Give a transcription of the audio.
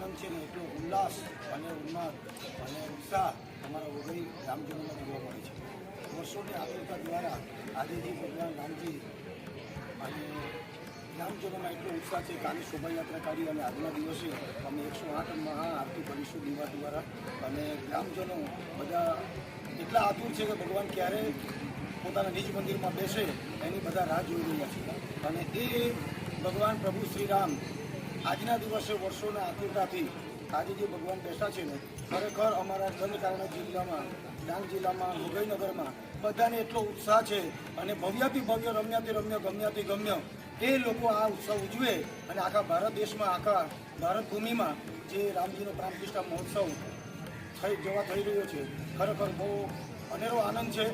આનંદ છે ને એટલો ઉલ્લાસ અને ઉન્માદ અને ઉત્સાહ અમારા વઘઈ રામજનોમાં જોવા મળે છે. વર્ષોની આતુરતા દ્વારા આજે જે ભગવાન રામજી અને ગ્રામજનોમાં એટલો ઉત્સાહ છે. કાલે શોભાયાત્રા કાઢી અને આજના દિવસે અમે 108 મહાઆરતી કરીશું દીવા દ્વારા. અને ગ્રામજનો બધા એટલા આતુર છે કે ભગવાન ક્યારે પોતાના નિજ મંદિરમાં બેસે એની બધા રાહ જોઈ રહ્યા છે. અને એ ભગવાન પ્રભુ શ્રી રામ આજના દિવસે વર્ષોના આતુરતાથી આજે જે ભગવાન બેઠા છે ને, ખરેખર અમારા દંડકારણ્ય જિલ્લામાં, ડાંગ જિલ્લામાં, વઘઈનગરમાં બધાને એટલો ઉત્સાહ છે. અને ભવ્યાથી ભવ્ય, રમ્યાથી રમ્ય, ગમ્યાથી ગમ્ય એ લોકો આ ઉત્સવ ઉજવે અને આખા ભારત દેશમાં, આખા ભારત ભૂમિમાં જે રામજીનો પ્રાણ પ્રતિષ્ઠા મહોત્સવ થઈ રહ્યો છે, ખરેખર બહુ અનેરો આનંદ છે.